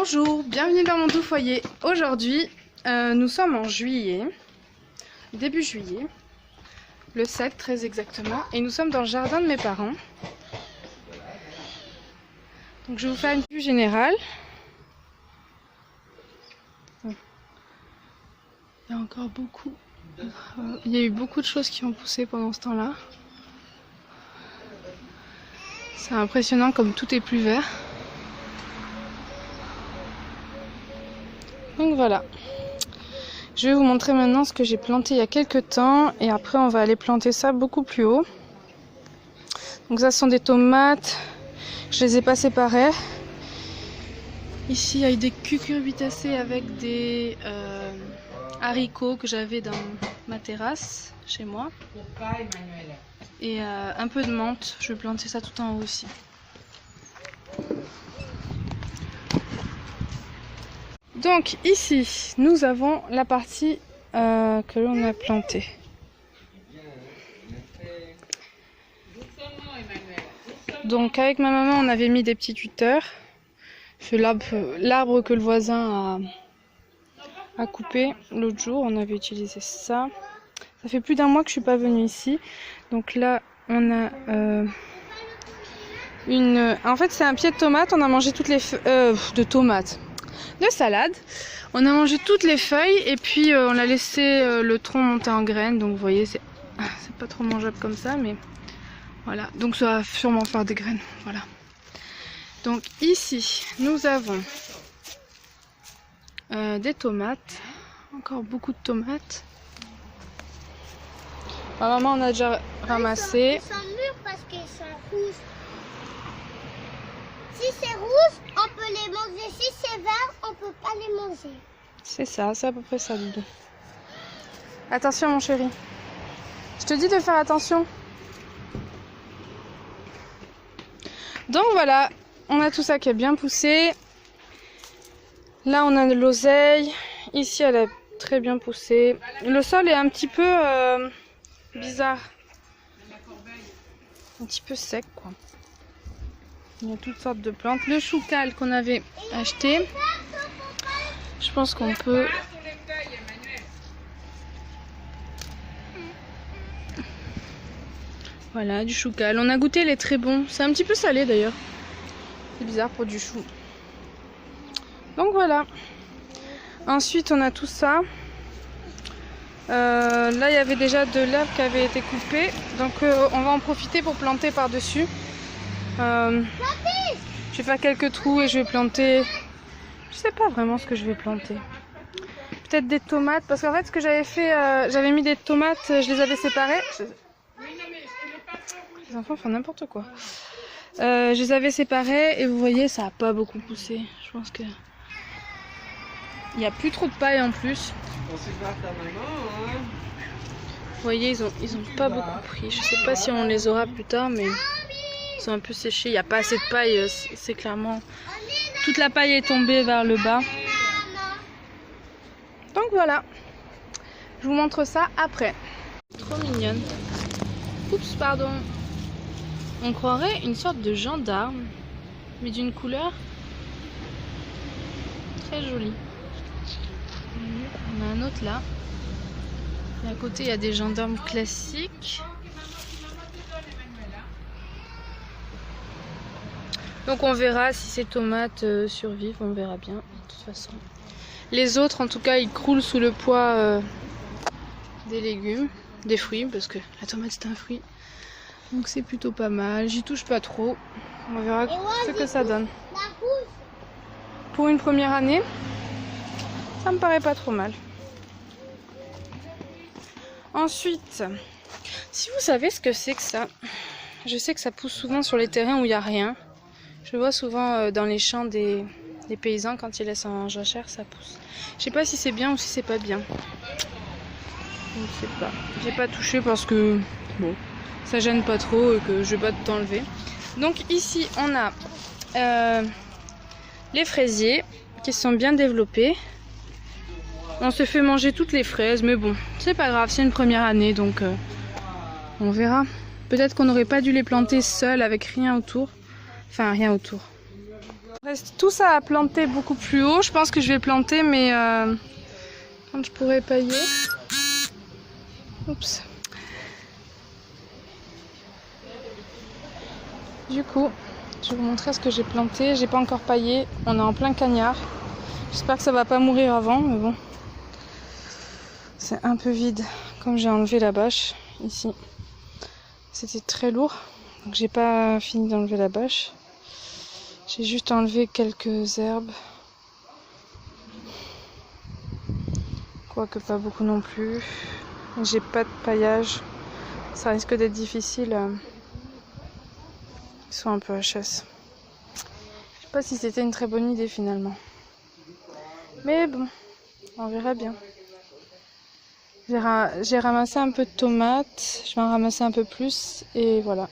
Bonjour, bienvenue dans mon doux foyer. Aujourd'hui, nous sommes en juillet, début juillet, le 7 très exactement, et nous sommes dans le jardin de mes parents. Donc je vais vous faire une vue générale. Il y a encore beaucoup, il y a eu beaucoup de choses qui ont poussé pendant ce temps-là. C'est impressionnant comme tout est plus vert. Donc voilà, je vais vous montrer maintenant ce que j'ai planté il y a quelques temps et après on va aller planter ça beaucoup plus haut. Donc ça sont des tomates, je les ai pas séparées. Ici il y a des cucurbitacées avec des haricots que j'avais dans ma terrasse chez moi. Et un peu de menthe, je vais planter ça tout en haut aussi. Donc ici, nous avons la partie que l'on a plantée. Donc avec ma maman, on avait mis des petits tuteurs. C'est l'arbre que le voisin a coupé l'autre jour, on avait utilisé ça. Ça fait plus d'un mois que je suis pas venue ici. Donc là, on a En fait, c'est un pied de tomate, on a mangé toutes les de tomates. De salade, on a mangé toutes les feuilles et puis on a laissé le tronc monter en graines, donc vous voyez c'est pas trop mangeable comme ça, mais voilà, donc ça va sûrement faire des graines, voilà. Donc ici nous avons des tomates, encore beaucoup de tomates. Ma maman en a déjà ramassé. Ils sont mûrs parce qu'ils sont rouges. Si c'est rouge, on peut les manger. Si c'est vert, on peut pas les manger. C'est ça, c'est à peu près ça, Doudou. Attention, mon chéri. Je te dis de faire attention. Donc voilà, on a tout ça qui est bien poussé. Là, on a de l'oseille. Ici, elle est très bien poussée. Le sol est un petit peu bizarre. Un petit peu sec, quoi. Il y a toutes sortes de plantes. Le choucal qu'on avait acheté, je pense qu'on peut... Voilà, du choucal. On a goûté, il est très bon. C'est un petit peu salé d'ailleurs. C'est bizarre pour du chou. Donc voilà. Ensuite, on a tout ça. Là, il y avait déjà de l'herbe qui avait été coupée. Donc on va en profiter pour planter par-dessus. Je vais faire quelques trous et je vais planter, je sais pas vraiment ce que je vais planter. Peut-être des tomates, parce qu'en fait ce que j'avais fait, j'avais mis des tomates, je les avais séparées. Les enfants font n'importe quoi. Je les avais séparées et vous voyez ça a pas beaucoup poussé. Je pense que il n'y a plus trop de paille en plus. Vous voyez ils ont pas beaucoup pris. Je sais pas si on les aura plus tard, mais ils sont un peu séchés, il n'y a pas assez de paille, c'est clairement... Toute la paille est tombée vers le bas. Donc voilà, je vous montre ça après. Trop mignonne. Oups, pardon. On croirait une sorte de gendarme, mais d'une couleur très jolie. On a un autre là. Et à côté, il y a des gendarmes classiques. Donc on verra si ces tomates survivent, on verra bien de toute façon. Les autres en tout cas ils croulent sous le poids des légumes, des fruits, parce que la tomate c'est un fruit. Donc c'est plutôt pas mal, j'y touche pas trop. On verra ce que ça donne. Pour une première année, ça me paraît pas trop mal. Ensuite, si vous savez ce que c'est que ça, je sais que ça pousse souvent sur les terrains où il n'y a rien. Je le vois souvent dans les champs des paysans, quand ils laissent en jachère, ça pousse. Je sais pas si c'est bien ou si c'est pas bien. Je ne sais pas. J'ai pas touché parce que bon, ça gêne pas trop et que je vais pas tout enlever. Donc ici on a les fraisiers qui sont bien développés. On se fait manger toutes les fraises, mais bon, c'est pas grave, c'est une première année donc on verra. Peut-être qu'on n'aurait pas dû les planter seuls avec rien autour. Enfin, rien autour. Il reste tout ça à planter beaucoup plus haut. Je pense que je vais planter, mais quand je pourrai pailler. Oups. Du coup, je vais vous montrer ce que j'ai planté. J'ai pas encore paillé. On est en plein cagnard. J'espère que ça va pas mourir avant, mais bon. C'est un peu vide. Comme j'ai enlevé la bâche ici. C'était très lourd. Donc j'ai pas fini d'enlever la bâche. J'ai juste enlevé quelques herbes. Quoique pas beaucoup non plus. J'ai pas de paillage. Ça risque d'être difficile. Ils sont un peu HS. Je sais pas si c'était une très bonne idée finalement. Mais bon, on verra bien. J'ai ramassé un peu de tomates. Je vais en ramasser un peu plus. Et voilà.